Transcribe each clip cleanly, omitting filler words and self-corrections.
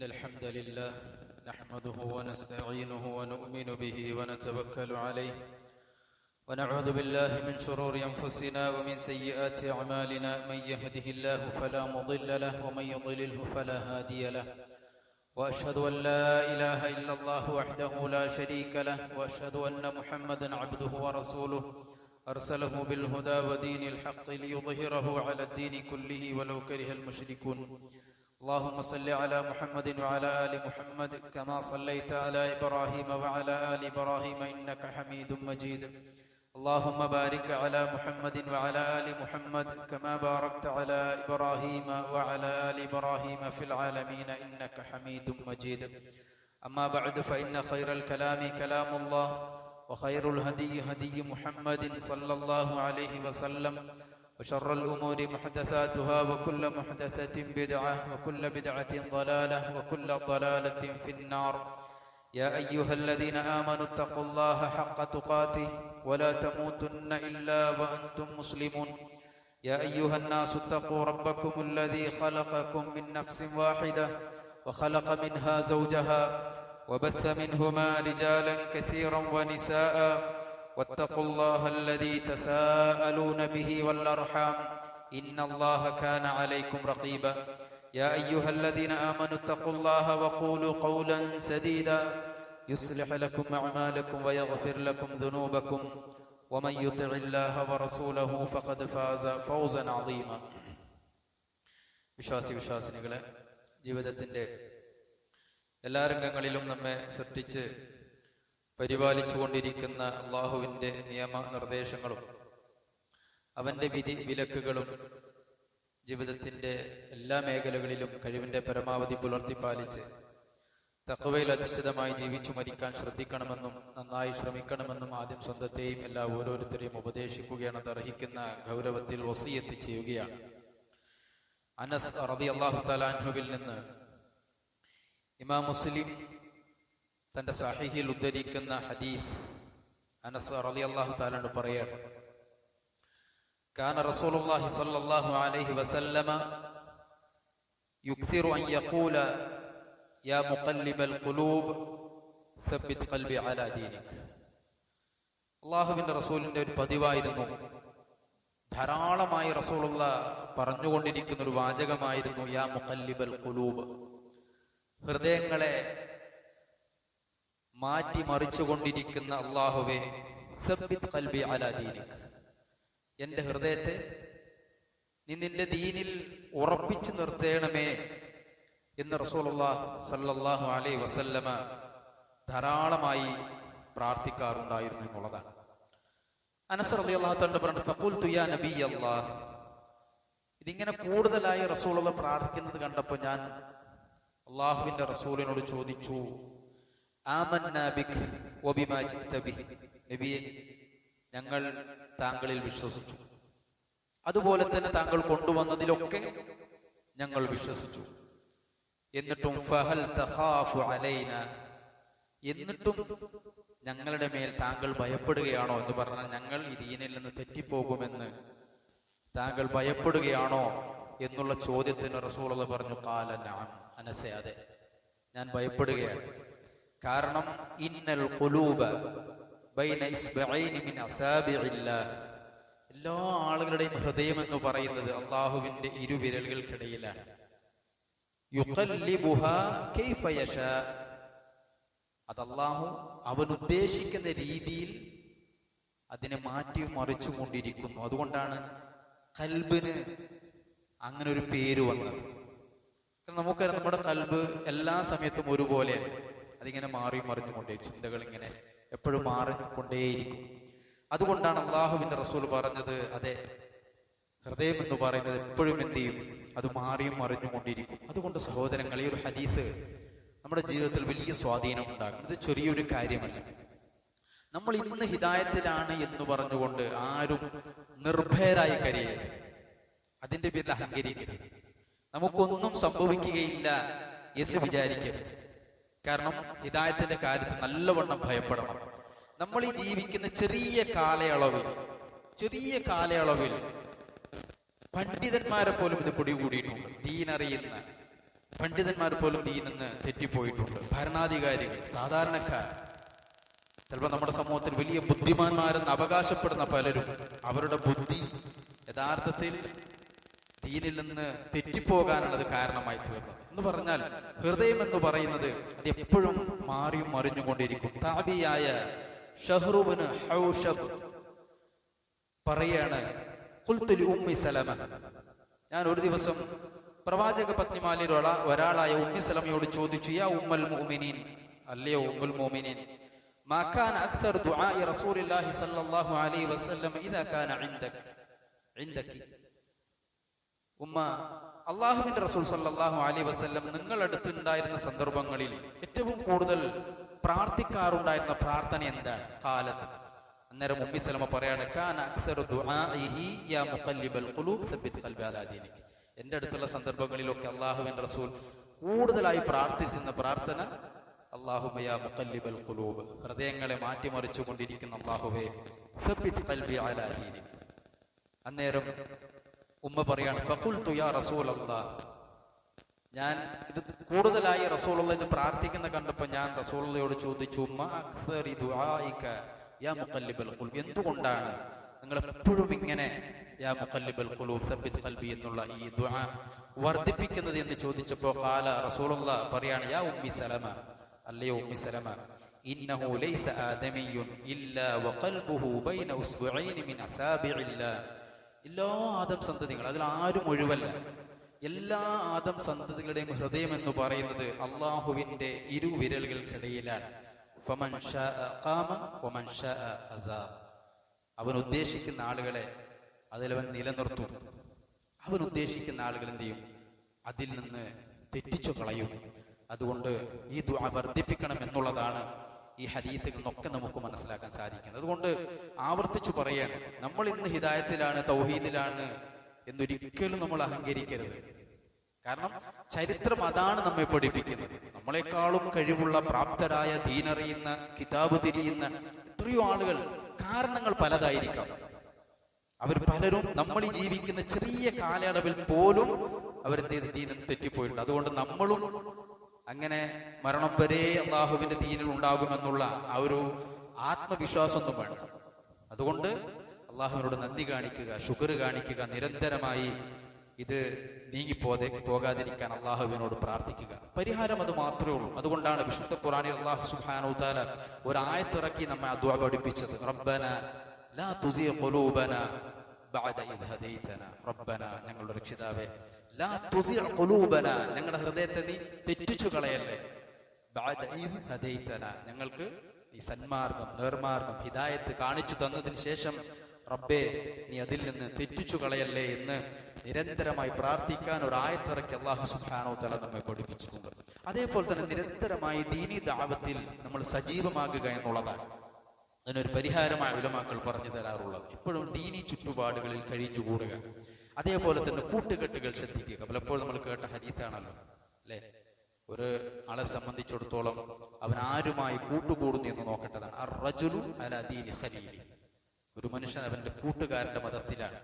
إن الحمد لله نحمده ونستعينه ونؤمن به ونتوكل عليه ونعوذ بالله من شرور أنفسنا ومن سيئات أعمالنا من يهده الله فلا مضل له ومن يضلله فلا هادي له وأشهد أن لا إله إلا الله وحده لا شريك له وأشهد أن محمدا عبده ورسوله أرسله بالهدى ودين الحق ليظهره على الدين كله ولو كره المشركون اللهم صل على محمد وعلى آل محمد كما صليت على إبراهيم وعلى آل إبراهيم إنك حميد مجيد اللهم بارك على محمد وعلى آل محمد كما باركت على إبراهيم وعلى آل إبراهيم في العالمين إنك حميد مجيد أما بعد فإن خير الكلام كلام الله وخير الهدي هدي محمد صلى الله عليه وسلم وشر الأمور محدثاتها وكل محدثة بدعة وكل بدعة ضلالة وكل ضلالة في النار يا أيها الذين آمنوا اتقوا الله حق تقاته ولا تموتن إلا وأنتم مسلمون يا أيها الناس اتقوا ربكم الذي خلقكم من نفس واحدة وخلق منها زوجها وبث منهما رجالا كثيرا ونساء واتقوا الله الذي تساءلون به والأرحام إن الله كان عليكم رقيبا يا أيها الذين آمنوا اتقوا الله وقولوا قولا سديدا يصلح لكم أعمالكم ويغفر لكم ذنوبكم ومن يطع الله ورسوله فقد فاز فوزا عظيما വിശ്വാസിനികളെ, ജീവിതത്തിൻ്റെ എല്ലാ രംഗങ്ങളിലും നമ്മെ സൃഷ്ടിച്ച് പരിപാലിച്ചു കൊണ്ടിരിക്കുന്ന അള്ളാഹുവിൻ്റെ നിയമനിർദ്ദേശങ്ങളും അവൻ്റെ വിധി വിലക്കുകളും ജീവിതത്തിൻ്റെ എല്ലാ മേഖലകളിലും കഴിവിൻ്റെ പരമാവധി പുലർത്തിപ്പാലിച്ച് തഖ്വയിൽ അധിഷ്ഠിതമായി ജീവിച്ചു മരിക്കാൻ ശ്രദ്ധിക്കണമെന്നും നന്നായി ശ്രമിക്കണമെന്നും ആദ്യം സ്വന്തത്തെയും എല്ലാ ഓരോരുത്തരെയും ഉപദേശിക്കുകയാണ്. അർഹിക്കുന്ന ഗൗരവത്തിൽ വസിയത്ത് ചെയ്യുകയാണ്. അനസ് റളിയല്ലാഹു തആല അൻഹുവിൽ നിന്ന് ഇമാം മുസ്ലിം തന്റെ സഹീഹിൽ ഉദ്ധരിക്കുന്ന ഹദീസ്, അനസ് റളിയല്ലാഹു തആല അൻഹു പറയാണ്, കാന റസൂലുള്ളാഹി സ്വല്ലല്ലാഹു അലൈഹി വസല്ലമ യുക്തിറു അൻ യഖൂല യാ മുഖല്ലിബൽ ഖുലൂബ് സബ്ബിത് ഖൽബി അലാ ദീനിക്. അല്ലാഹുവിന്റെ റസൂലിന്റെ ഒരു പതിവായിരുന്നു, ധാരാളമായി റസൂലുള്ള പറഞ്ഞുകൊണ്ടിരിക്കുന്ന ഒരു വാചകമായിരുന്നു, യാ മുഖല്ലിബൽ ഖുലൂബ്. ഹൃദയങ്ങളെ മാറ്റി മറിച്ചുകൊണ്ടിരിക്കുന്ന അല്ലാഹുവേ, സബ്ബിത് ഖൽബി അലാ ദീനിക്, എന്റെ ഹൃദയത്തെ നീ നിന്റെ ദീനിൽ ഉറപ്പിച്ചു നിർത്തേണമേ എന്ന് റസൂലുള്ളാഹി സ്വല്ലല്ലാഹു അലൈഹി വസല്ലമ ധാരാളമായി പ്രാർത്ഥിക്കാറുണ്ടായിരുന്നു എന്നുള്ളതാണ്. അനസ് റളിയല്ലാഹു തആല പറഞ്ഞു, ഫഖുൽതു യാ നബിയല്ലാഹ്. ഇതിങ്ങനെ കൂടുതലായി റസൂലുള്ള പ്രാർത്ഥിക്കുന്നത് കണ്ടപ്പോൾ ഞാൻ അള്ളാഹുവിന്റെ റസൂലിനോട് ചോദിച്ചു, ആമന്നാ ബിക് വബിമാ ജിഅ്ത ബിഹി. നബിയെ, ഞങ്ങൾ താങ്കളിൽ വിശ്വസിച്ചു, അതുപോലെ തന്നെ താങ്കൾ കൊണ്ടുവന്നതിലൊക്കെ ഞങ്ങൾ വിശ്വസിച്ചു. എന്നിട്ടും ഫഹൽ തഖാഫു അലൈന, എന്നിട്ടും ഞങ്ങളുടെ മേൽ താങ്കൾ ഭയപ്പെടുകയാണോ എന്ന് പറഞ്ഞാൽ ഞങ്ങൾ ഈ ദീനിൽ നിന്ന് തെറ്റിപ്പോകുമെന്ന് താങ്കൾ ഭയപ്പെടുകയാണോ എന്നുള്ള ചോദ്യത്തിന് റസൂലുള്ളാഹി പറഞ്ഞു, ഖാല നഅം. അനസേ, അതെ, ഞാൻ ഭയപ്പെടുകയാണ്. കാരണം ഇന്നൽ ഖുലൂബ ബൈന ഇസ്ബഈനി മിൻ അസാബിഇല്ലാഹ്, എല്ലാ ആളുകളുടെയും ഹൃദയം എന്ന് പറയുന്നത് അള്ളാഹുവിന്റെ ഇരുവിരലുകൾക്കിടയിലാണ്. യുഖല്ലിബുഹാ കൈഫ യശാ, അത് അള്ളാഹു അവൻ ഉദ്ദേശിക്കുന്ന രീതിയിൽ അതിനെ മാറ്റി മറിച്ചു കൊണ്ടിരിക്കുന്നു. അതുകൊണ്ടാണ് ഖൽബിന് അങ്ങനെ ഒരു പേര് വന്നത്. നമുക്കറിയാം, നമ്മുടെ ഖൽബ് എല്ലാ സമയത്തും ഒരുപോലെ അതിങ്ങനെ മാറി മറിഞ്ഞുകൊണ്ടേ, ചിന്തകൾ ഇങ്ങനെ എപ്പോഴും മാറിക്കൊണ്ടേയിരിക്കും. അതുകൊണ്ടാണ് അള്ളാഹുവിന്റെ റസൂൽ പറഞ്ഞത്, അതെ, ഹൃദയം എന്ന് പറയുന്നത് എപ്പോഴും എന്ത് ചെയ്യും, അത് മാറിയും മറിഞ്ഞുകൊണ്ടിരിക്കും. അതുകൊണ്ട് സഹോദരങ്ങൾ, ഈ ഒരു ഹദീസ് നമ്മുടെ ജീവിതത്തിൽ വലിയ സ്വാധീനം ഉണ്ടാകും. ഇത് ചെറിയൊരു കാര്യമല്ല. നമ്മൾ ഇന്ന് ഹിദായത്തിലാണ് എന്ന് പറഞ്ഞുകൊണ്ട് ആരും നിർഭയരായി കരയരുത്, അതിന്റെ പേരിൽ അഹങ്കരിക്കരുത്, നമുക്കൊന്നും സംഭവിക്കുകയില്ല എന്ന് വിചാരിക്കരുത്. കാരണം ഹിദായത്തിന്റെ കാര്യത്തിൽ നല്ലവണ്ണം ഭയപ്പെടണം. നമ്മൾ ഈ ജീവിക്കുന്ന ചെറിയ കാലയളവിൽ പണ്ഡിതന്മാരെ പോലും ഇത് പിടികൂടിയിട്ടുണ്ട്. ദീനറിയുന്ന പണ്ഡിതന്മാർ പോലും ദീനിൽ നിന്ന് തെറ്റിപ്പോയിട്ടുണ്ട്. ഭരണാധികാരികൾ, സാധാരണക്കാർ, ചിലപ്പോൾ നമ്മുടെ സമൂഹത്തിൽ വലിയ ബുദ്ധിമാന്മാരെന്ന് അവകാശപ്പെടുന്ന പലരും അവരുടെ ബുദ്ധി യഥാർത്ഥത്തിൽ ദീനിൽ നിന്ന് തെറ്റിപ്പോകാനുള്ളത് കാരണമായി തീർന്നു. എന്ന് പറഞ്ഞാൽ ഹൃദയം എന്ന് പറയുന്നത് അത് എപ്പോഴും മാറിയും മറിഞ്ഞുകൊണ്ടിരിക്കും. താബിയായ ഷഹ്റുബ്നു ഹൗഷബ് പറയാണ്, ഖുൽതു ലി ഉമ്മി സലമ, ഞാൻ ഒരു ദിവസം പ്രവാചക പത്നിമാരിൽ ഒരാളായ ഉമ്മി സലമയോട് ചോദിച്ചു, യാ ഉമ്മൽ മുഅ്മിനീൻ, അല്ലയോ ഉമ്മുൽ മുഅ്മിനീൻ, മാ കാന അക്തർ ദുആഇ റസൂലില്ലാഹി സ്വല്ലല്ലാഹു അലൈഹി വസല്ലം ഇദാ കാന ഇൻദകി. ഉമ്മ, അല്ലാഹുവിന്റെ റസൂൽ സ്വല്ലല്ലാഹു അലൈഹി വസല്ലം നിങ്ങളുടെ അടുത്തുണ്ടായിരുന്ന സന്ദർഭങ്ങളിൽ ഏറ്റവും കൂടുതൽ പ്രാർത്ഥിക്കാറുണ്ടായിരുന്ന പ്രാർത്ഥന എന്താണ്? ഖാലത്ത്, അന്നേരം ഉമ്മി സലമ പറയാണ്, കാന അക്തറു ദുആഇഹി യാ മുഖല്ലിബൽ ഖുലൂബ് സബ്ബിത് ഖൽബി അലാ ദീനിക്. എന്റെ അടുത്തുള്ള സന്ദർഭങ്ങളിലൊക്കെ അല്ലാഹുവിന്റെ റസൂൽ കൂടുതലായി പ്രാർത്ഥിച്ചിരുന്ന പ്രാർത്ഥന, അല്ലാഹുമ്മ യാ മുഖല്ലിബൽ ഖുലൂബ്, ഹൃദയങ്ങളെ മാറ്റിമറിച്ചു കൊണ്ടിരിക്കുന്ന അല്ലാഹുവേ, സബ്ബിത് ഖൽബി അലാ ദീനിക്. അന്നേരം ഉമ്മ പറയാണ്, ഫഖുൽതു യാ റസൂലല്ലാഹ്, ഞാൻ ഇത് കൂടുതലായി റസൂലുള്ളാഹി ഇത് പ്രാർത്ഥിക്കുന്ന കണ്ടപ്പോൾ ഞാൻ റസൂലുള്ളാഹിയോട് ചോദിച്ചു, ഉമ്മ അക്സറി ദുആഇക യാ മുഖല്ലിബൽ ഖുലൂബ്, എന്തുകൊണ്ടാണ് നിങ്ങൾ എപ്പോഴും ഇങ്ങനെ യാ മുഖല്ലിബൽ ഖുലൂബ് സബ്ബിത് ഖൽബി എന്നുള്ള ഈ ദുആ വർദ്ധിപ്പിക്കുന്നത് എന്ന് ചോദിച്ചപ്പോൾ ഖാല, റസൂലുള്ളാഹി പറയാണ്, യാ ഉമ്മി സലമ, അല്ലയോ ഉമ്മി സലമ, ഇന്നഹു ലൈസ ആദമിയുൻ ഇല്ലാ വഖൽബുഹു ബൈന ഉസ്ബുഈനി മിൻ അസാബിഇല്ലാ. എല്ലാ ആദം സന്തതികൾ, അതിൽ ആരും ഒഴിവല്ല, എല്ലാ ആദം സന്തതികളുടെയും ഹൃദയം എന്ന് പറയുന്നത് അള്ളാഹുവിന്റെ ഇരുവിരലുകൾക്കിടയിലാണ്. ഫമൻ ശാഅ ഖാമ വമൻ ശാഅ അസാ. അവൻ ഉദ്ദേശിക്കുന്ന ആളുകളെ അതിലവൻ നിലനിർത്തും, അവൻ ഉദ്ദേശിക്കുന്ന ആളുകൾ എന്ത് ചെയ്യും? അതിൽ നിന്ന് തെറ്റിച്ചു കളയും. അതുകൊണ്ട് ഈ ദുആ വർദ്ധിപ്പിക്കണം എന്നുള്ളതാണ് ഈ ഹദീത്തുകളിൽ നിന്നൊക്കെ നമുക്ക് മനസ്സിലാക്കാൻ സാധിക്കുന്നത്. അതുകൊണ്ട് ആവർത്തിച്ചു പറയാൻ, നമ്മൾ ഇന്ന് ഹിദായത്തിലാണ്, തൗഹീദിലാണ് എന്നൊരിക്കലും നമ്മൾ അഹങ്കരിക്കരുത്. കാരണം ചരിത്രം അതാണ് നമ്മെ പഠിപ്പിക്കുന്നത്. നമ്മളെക്കാളും കഴിവുള്ള, പ്രാപ്തരായ, ദീനറിയുന്ന, കിതാബ് തിരിയുന്ന എത്രയോ ആളുകൾ, കാരണങ്ങൾ പലതായിരിക്കാം. അവർ പലരും നമ്മൾ ഈ ജീവിക്കുന്ന ചെറിയ കാലയളവിൽ പോലും അവർ ദീനിൽ തെറ്റിപ്പോയിട്ടുണ്ട്. അതുകൊണ്ട് നമ്മളും അങ്ങനെ മരണം വരെ അള്ളാഹുവിന്റെ ദീനിൽ ഉണ്ടാകുമെന്നുള്ള ആ ഒരു ആത്മവിശ്വാസമൊന്നും വേണ്ട. അതുകൊണ്ട് അള്ളാഹുവിനോട് നന്ദി കാണിക്കുക, ശുക്ർ കാണിക്കുക, നിരന്തരമായി ഇത് പോകാതിരിക്കാൻ അള്ളാഹുവിനോട് പ്രാർത്ഥിക്കുക. പരിഹാരം അത് മാത്രമേ ഉള്ളൂ. അതുകൊണ്ടാണ് വിശുദ്ധ ഖുർആനിൽ അല്ലാഹു സുബ്ഹാനഹു വ തആല ഒരു ആയത്തിറക്കി നമ്മെ ദുആ പഠിപ്പിച്ചത്. റബ്ബന ലാ തുസിഗ ഖുലൂബന ബഅദ ഇദ് ഹദൈതന. റബ്ബന, ഞങ്ങളുടെ രക്ഷിതാവേ, ലാ തുസിഗ ഖുലൂബന, ഞങ്ങളുടെ ഹൃദയത്തെ നീ തെറ്റിച്ചു കളയല്ലേ. ബഅദ ഇദ് ഹദൈതന, ഞങ്ങൾക്ക് ഈ സന്മാർഗം, നേർമാർഗം, ഹിദായത്ത് കാണിച്ചു തന്നതിന് ശേഷം റബ്ബേ, നീ അതിൽ നിന്ന് തെറ്റിച്ചു കളയല്ലേ എന്ന് നിരന്തരമായി പ്രാർത്ഥിക്കാൻ ഒരു ആയത്തിറക്കി അല്ലാഹു സുബ്ഹാനഹു വ തആല നമ്മെ പഠിപ്പിച്ചിട്ടുണ്ട്. അതേപോലെ തന്നെ നിരന്തരമായി ദീനി ദഅവത്തിൽ നമ്മൾ സജീവമാകുക എന്നുള്ളതാണ് അതിനൊരു പരിഹാരമായ ഉലമാക്കൾ പറഞ്ഞു തരാറുള്ളത്. എപ്പോഴും ദീനി ചുറ്റുപാടുകളിൽ കഴിഞ്ഞുകൂടുക, അതേപോലെ തന്നെ കൂട്ടുകെട്ടുകൾ ശ്രദ്ധിക്കുക. പലപ്പോഴും നമ്മൾ കേട്ട ഹദീത്താണല്ലോ അല്ലെ, ഒരു ആളെ സംബന്ധിച്ചിടത്തോളം അവൻ ആരുമായി കൂട്ടുകൂടുന്നു എന്ന് നോക്കേണ്ടതാണ്. അർറജുലു അലാ ദീനി ഖലീലി, ഒരു മനുഷ്യൻ അവന്റെ കൂട്ടുകാരന്റെ മതത്തിലാണ്.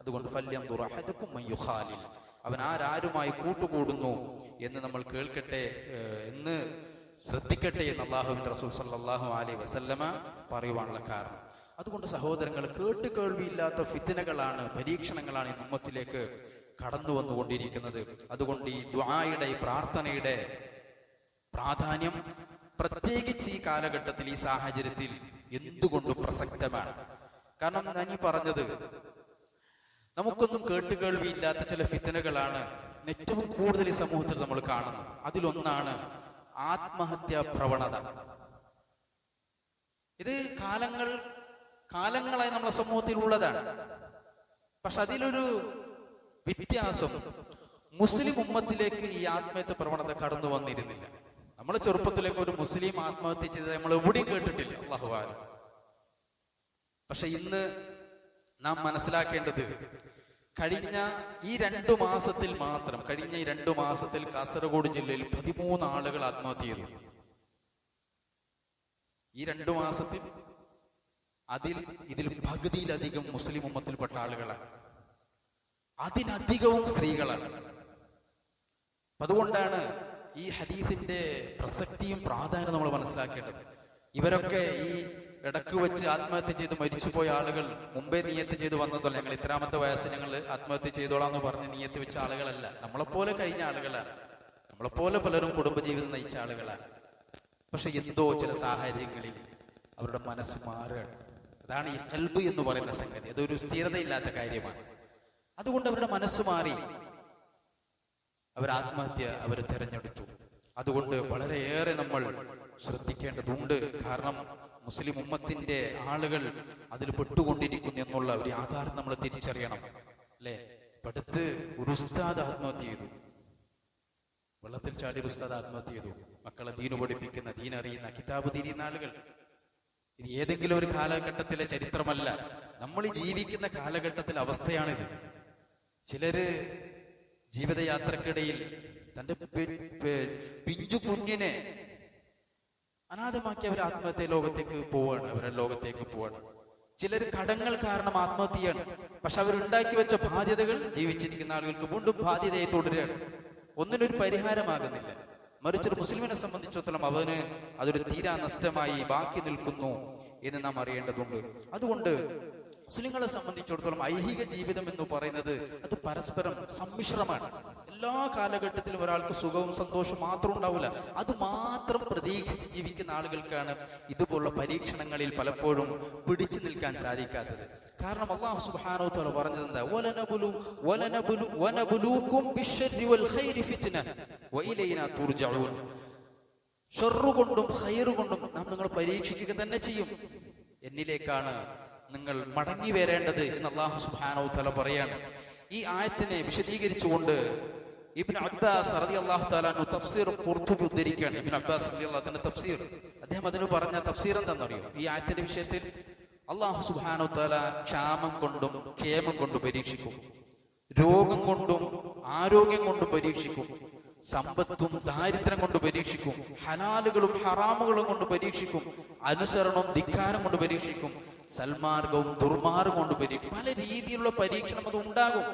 അതുകൊണ്ട് ഫല്യൻദുർ അഹദുക്കും മൻ യുഖാലിൽ, അവൻ ആരുമായി കൂട്ടുകൂടുന്നു എന്ന് നമ്മൾ കേൾക്കട്ടെ, എന്ന് ശ്രദ്ധിക്കട്ടെ എന്ന് അല്ലാഹുവിന്റെ റസൂൽ സല്ലല്ലാഹു അലൈഹി വസല്ലമ പറയുവാനുള്ള കാരണം. അതുകൊണ്ട് സഹോദരങ്ങൾ, കേൾവിയില്ലാത്ത ഫിത്നകളാണ്, പരീക്ഷണങ്ങളാണ് ഈ ഉമ്മത്തിലേക്ക് കടന്നു വന്നുകൊണ്ടിരിക്കുന്നത്. അതുകൊണ്ട് ഈ ദുആയുടെ, ഈ പ്രാർത്ഥനയുടെ പ്രാധാന്യം പ്രത്യേകിച്ച് ഈ കാലഘട്ടത്തിൽ, ഈ സാഹചര്യത്തിൽ എന്തുകൊണ്ടും പ്രസക്തമാണ്. കാരണം ഞാൻ ഈ പറഞ്ഞത്, നമുക്കൊന്നും കേൾവിയില്ലാത്ത ചില ഫിത്നകളാണ് ഏറ്റവും കൂടുതൽ ഈ സമൂഹത്തിൽ നമ്മൾ കാണുന്നത്. അതിലൊന്നാണ് ആത്മഹത്യാ പ്രവണത. ഇത് കാലങ്ങളായി നമ്മുടെ സമൂഹത്തിൽ ഉള്ളതാണ്. പക്ഷെ അതിലൊരു വ്യത്യാസം, മുസ്ലിം ഉമ്മത്തിലേക്ക് ഈ ആത്മഹത്യ പ്രവണത കടന്നു വന്നിരുന്നില്ല. നമ്മളെ ചെറുപ്പത്തിലേക്ക് ഒരു മുസ്ലിം ആത്മഹത്യ ചെയ്തത് നമ്മൾ എവിടെയും കേട്ടിട്ടില്ല, അല്ലാഹു അഅലം. പക്ഷെ ഇന്ന് നാം മനസ്സിലാക്കേണ്ടത്, കഴിഞ്ഞ ഈ 2 മാസത്തിൽ മാത്രം, കഴിഞ്ഞ ഈ 2 മാസത്തിൽ കാസർഗോഡ് ജില്ലയിൽ 13 ആളുകൾ ആത്മഹത്യ ചെയ്തു. ഈ 2 മാസത്തിൽ ഇതിൽ പകുതിയിലധികം മുസ്ലിം ഉമ്മത്തിൽപ്പെട്ട ആളുകളാണ്, അതിലധികവും സ്ത്രീകളാണ്. അതുകൊണ്ടാണ് ഈ ഹദീസിന്റെ പ്രസക്തിയും പ്രാധാന്യം നമ്മൾ മനസ്സിലാക്കേണ്ടത്. ഇവരൊക്കെ ഈ ഇടക്ക് വെച്ച് ആത്മഹത്യ ചെയ്ത് മരിച്ചുപോയ ആളുകൾ മുമ്പേ നിയത്ത് ചെയ്ത് വന്നതല്ല. ഞങ്ങൾ ഇത്രാമത്തെ വയസ്സ് ഞങ്ങൾ ആത്മഹത്യ ചെയ്തോളാന്ന് പറഞ്ഞ് നിയത്ത് വെച്ച ആളുകളല്ല. നമ്മളെപ്പോലെ കഴിഞ്ഞ ആളുകളാണ്. നമ്മളെപ്പോലെ പലരും കുടുംബജീവിതം നയിച്ച ആളുകളാണ്. പക്ഷെ എന്തോ ചില സാഹചര്യങ്ങളിൽ അവരുടെ മനസ്സ് മാറുകയാണ്. അതാണ് ഈ ഖൽബ് എന്ന് പറയുന്ന സംഗതി. അതൊരു സ്ഥിരതയില്ലാത്ത കാര്യമാണ്. അതുകൊണ്ട് അവരുടെ മനസ്സ് മാറി അവർ ആത്മഹത്യ അവർ തിരഞ്ഞെടുത്തു. അതുകൊണ്ട് വളരെയേറെ നമ്മൾ ശ്രദ്ധിക്കേണ്ടതുണ്ട്. കാരണം മുസ്ലിം ഉമ്മത്തിന്റെ ആളുകൾ അതിൽ പെട്ടുകൊണ്ടിരിക്കുന്നു എന്നുള്ള ഒരു യാഥാർത്ഥ്യം നമ്മൾ തിരിച്ചറിയണം. അല്ലെ, അടുത്ത് ഒരു ഉസ്താദ് ആത്മഹത്യ ചെയ്തു. വെള്ളത്തിൽ ചാടി ഒരു ഉസ്താദ് ആത്മഹത്യ ചെയ്തു. മക്കളെ ദീന് പഠിപ്പിക്കുന്ന, ദീനറിയുന്ന, കിതാബ് തിരിയുന്ന ആളുകൾ. ഇത് ഏതെങ്കിലും ഒരു കാലഘട്ടത്തിലെ ചരിത്രമല്ല, നമ്മൾ ഈ ജീവിക്കുന്ന കാലഘട്ടത്തിലെ അവസ്ഥയാണിത്. ചിലര് ജീവിതയാത്രക്കിടയിൽ തന്റെ പിഞ്ചു കുഞ്ഞിനെ അനാഥമാക്കി അവർ ആത്മഹത്യ ലോകത്തേക്ക് പോവാണ്, അവരുടെ ലോകത്തേക്ക് പോവാണ്. ചിലർ കടങ്ങൾ കാരണം ആത്മഹത്യയാണ്. പക്ഷെ അവരുണ്ടാക്കി വെച്ച ബാധ്യതകൾ ജീവിച്ചിരിക്കുന്ന ആളുകൾക്ക് വീണ്ടും ബാധ്യതയെ തുടരുകയാണ്. ഒന്നിനൊരു പരിഹാരമാകുന്നില്ല. മറിച്ചൊരു മുസ്ലിമിനെ സംബന്ധിച്ചിടത്തോളം അവന് അതൊരു തീരാ നഷ്ടമായി ബാക്കി നിൽക്കുന്നു എന്ന് നാം അറിയേണ്ടതുണ്ട്. അതുകൊണ്ട് മുസ്ലിങ്ങളെ സംബന്ധിച്ചിടത്തോളം ഐഹിക ജീവിതം എന്ന് പറയുന്നത് അത് പരസ്പരം സമ്മിശ്രമാണ്. എല്ലാ കാലഘട്ടത്തിലും ഒരാൾക്ക് സുഖവും സന്തോഷവും മാത്രം ഉണ്ടാവില്ല. അത് മാത്രം പ്രതീക്ഷിച്ച് ജീവിക്കുന്ന ആളുകൾക്കാണ് ഇതുപോലുള്ള പരീക്ഷണങ്ങളിൽ പലപ്പോഴും പിടിച്ചു നിൽക്കാൻ സാധിക്കാത്തത്. കാരണം അല്ലാഹു സുബ്ഹാനഹു വ തആല പറഞ്ഞത് എന്താ? വനബുലൂകും ബിശ്ശർരി വൽ ഖൈരി ഫിത്ന വഇലൈനാ തുർജഊൻ. ഷർറു കൊണ്ടും ഖൈറു കൊണ്ടും നാം നിങ്ങളെ പരീക്ഷിക്കുക തന്നെ ചെയ്യും, എന്നിലേക്കാണ് നിങ്ങൾ മടങ്ങി വരേണ്ടത് എന്ന് അല്ലാഹു സുബ്ഹാനഹു വ തആല പറയാണ്. ഈ ആയത്തിനെ വിശദീകരിച്ചുകൊണ്ട് ഇബ്നു അബ്ബാസ് റളിയല്ലാഹു തആല അൻഹു തഫ്സീർ ഖുർതുബി ഉദ്ധരിക്കുകയാണ്. ഇബ്നു അബ്ബാസ് റളിയല്ലാഹു തആല തഫ്സീർ, അദ്ദേഹം അതിന് പറഞ്ഞ തഫ്സീർ എന്താണെന്നറിയോ? ഈ ആയത്തിന്റെ വിഷയത്തിൽ അല്ലാഹു സുബ്ഹാനഹു വ തആല ക്ഷാമം കൊണ്ടും ക്ഷേമം കൊണ്ടും പരീക്ഷിക്കും, രോഗം കൊണ്ടും ആരോഗ്യം കൊണ്ടും പരീക്ഷിക്കും, സമ്പത്തും ദാരിദ്ര്യം കൊണ്ട് പരീക്ഷിക്കും, ഹലാലുകളും ഹറാമുകളും കൊണ്ട് പരീക്ഷിക്കും, അനുസരണവും ധിക്കാരം കൊണ്ട് പരീക്ഷിക്കും, സൽമാർഗവും ദുർമാർഗം കൊണ്ട് പരീക്ഷിക്കും. പല രീതിയിലുള്ള പരീക്ഷണം അത് ഉണ്ടാകും.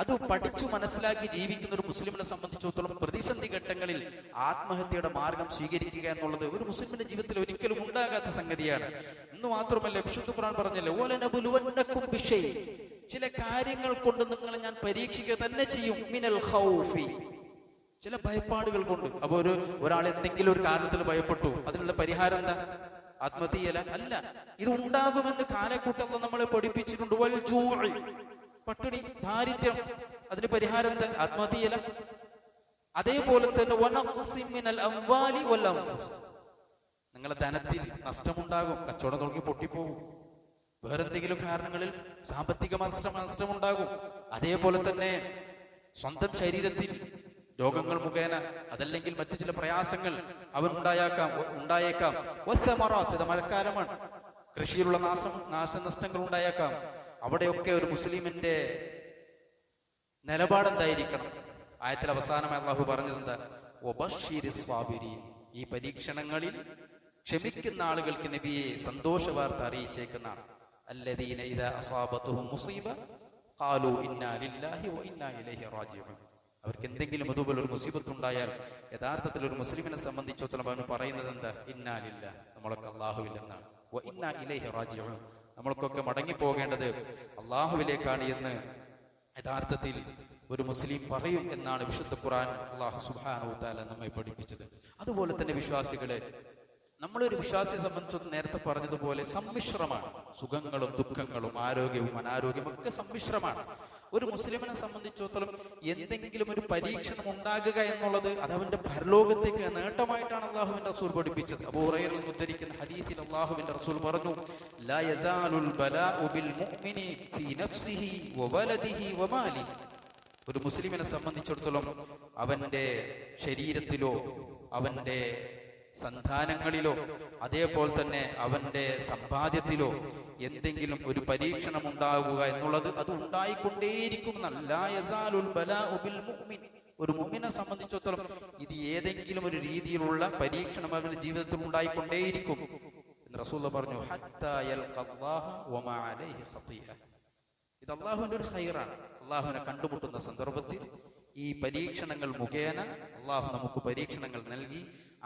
അത് പഠിച്ചു മനസ്സിലാക്കി ജീവിക്കുന്ന ഒരു മുസ്ലിമിനെ സംബന്ധിച്ചിടത്തോളം പ്രതിസന്ധി ഘട്ടങ്ങളിൽ ആത്മഹത്യയുടെ മാർഗം സ്വീകരിക്കുക എന്നുള്ളത് ഒരു മുസ്ലിമിന്റെ ജീവിതത്തിൽ ഒരിക്കലും ഉണ്ടാകാത്ത സംഗതിയാണ്. എന്ന് മാത്രമല്ല, വിശുദ്ധ ഖുർആൻ പറഞ്ഞല്ലോ, വലനബുലുവന്നകും ബിശൈഇൻ, ചില കാര്യങ്ങൾ കൊണ്ട് നിങ്ങളെ ഞാൻ പരീക്ഷിക്കുക തന്നെ ചെയ്യും, മിനൽ ഖൗഫി, ചില ഭയപ്പാടുകൾ കൊണ്ട്. അപ്പൊ ഒരാൾ എന്തെങ്കിലും ഒരു കാരണത്തിൽ ഭയപ്പെട്ടു, അതിനുള്ള പരിഹാരം എന്താ? ആത്മഹത്യയല്ല, അല്ല. ഇത് ഉണ്ടാകുമെന്ന് കാലക്കൂട്ടം നമ്മളെ പഠിപ്പിച്ചിട്ടുണ്ട്. വൽ ജൂഇ, പട്ടിണി, ദാരിദ്ര്യം, അതിന് പരിഹാരം എന്താ? ആത്മഹത്യയല്ല. അതേപോലെ തന്നെ വനഖ്സിൻ മിനൽ അംവാലി വൽ അൻഫുസ്, നിങ്ങളെ ധനത്തിൽ നഷ്ടമുണ്ടാകും, കച്ചവടം തുടങ്ങി പൊട്ടിപ്പോകും, വേറെന്തെങ്കിലും കാരണങ്ങളിൽ സാമ്പത്തിക നഷ്ടമുണ്ടാകും. അതേപോലെ തന്നെ സ്വന്തം ശരീരത്തിൽ രോഗങ്ങൾ മുഖേന, അതല്ലെങ്കിൽ മറ്റു ചില പ്രയാസങ്ങൾ അവൻ ഉണ്ടായേക്കാം. ഇത് മഴക്കാലമാണ്, കൃഷിയിലുള്ള നാശനഷ്ടങ്ങൾ ഉണ്ടായേക്കാം. അവിടെയൊക്കെ ഒരു മുസ്ലിമിന്റെ നിലപാടെന്തായിരിക്കണം? ആയത്തിൽ അവസാനമായി അല്ലാഹു പറഞ്ഞത് എന്താ? വബശ്ശിരിസ് സ്വാബിരീൻ, ഈ പരീക്ഷണങ്ങളിൽ ക്ഷമിക്കുന്ന ആളുകൾക്ക് നബിയെ സന്തോഷ വാർത്ത അറിയിച്ചേക്കുന്നതാണ്. അല്ലദീന ഇദാ അസാബത്തുഹും മുസീബ ഖാലൂ ഇന്നാ ലില്ലാഹി വ ഇന്നാ ഇലൈഹി റാജിഊൻ. അവർക്ക് എന്തെങ്കിലും അതുപോലെ ഒരു മുസീബത്ത് ഉണ്ടായാൽ യഥാർത്ഥത്തിൽ ഒരു മുസ്ലിമിനെ സംബന്ധിച്ചിടത്തോളം അവൻ പറയുന്നത് എന്താ? ഇന്നാ ലില്ലാഹ്, നമ്മളൊക്കെ അല്ലാഹുവിൽ നിന്നാണ്, വ ഇന്നാ ഇലൈഹി റാജിഊൻ, നമ്മൾക്കൊക്കെ മടങ്ങി പോകേണ്ടത് അല്ലാഹുവിലേക്കാണ് എന്ന് യഥാർത്ഥത്തിൽ ഒരു മുസ്ലിം പറയും എന്നാണ് വിശുദ്ധ ഖുർആൻ അല്ലാഹു സുബ്ഹാനഹു വ തആല നമ്മെ പഠിപ്പിച്ചത്. അതുപോലെ തന്നെ വിശ്വാസികളെ, നമ്മളൊരു വിശ്വാസിയെ സംബന്ധിച്ച് നേരത്തെ പറഞ്ഞതുപോലെ സമ്മിശ്രമാണ്. സുഖങ്ങളും ദുഃഖങ്ങളും ആരോഗ്യവും അനാരോഗ്യവും ഒക്കെ സമ്മിശ്രമാണ്. ഒരു മുസ്ലിമിനെ സംബന്ധിച്ചിടത്തോളം എന്തെങ്കിലും ഒരു പരീക്ഷണം ഉണ്ടാകുക എന്നുള്ളത് അത് അവന്റെ പരലോകത്തേക്ക് നേട്ടമായിട്ടാണ് അല്ലാഹുവിന്റെ റസൂൽ പഠിപ്പിച്ചത്. അബൂ ഹുറൈറ ഉദ്ധരിക്കുന്ന ഹദീസിൽ അല്ലാഹുവിന്റെ റസൂൽ പറഞ്ഞു, ലാ യസാലുൽ ബലാഉ ബിൽ മുഅ്മിനി ഫീ നഫ്സിഹി വവലദിഹി വമാലി. ഒരു മുസ്ലിമിനെ സംബന്ധിച്ചിടത്തോളം അവന്റെ ശരീരത്തിലോ അവന്റെ സന്താനങ്ങളിലോ അതേപോലെ തന്നെ അവന്റെ സമ്പാദ്യത്തിലോ എന്തെങ്കിലും ഒരു പരീക്ഷണം ഉണ്ടാവുക എന്നുള്ളത് അത് ഉണ്ടായിക്കൊണ്ടേയിരിക്കും. ഒരു മുഅ്മിനെ സംബന്ധിച്ചിടത്തോളം ഇത് ഏതെങ്കിലും ഒരു രീതിയിലുള്ള പരീക്ഷണം അവന്റെ ജീവിതത്തിൽ ഉണ്ടായിക്കൊണ്ടേയിരിക്കും എന്ന് റസൂൽ പറഞ്ഞു. ഹത്താ യൽഖല്ലാഹ വമാ അലൈഹി ഖതീഅ. ഇത് അല്ലാഹുവിന്റെ ഒരു ഖൈറാണ്. അല്ലാഹുവിനെ കണ്ടുമുട്ടുന്ന സന്ദർഭത്തിൽ ഈ പരീക്ഷണങ്ങൾ മുഖേന അള്ളാഹു നമുക്ക് പരീക്ഷണങ്ങൾ നൽകി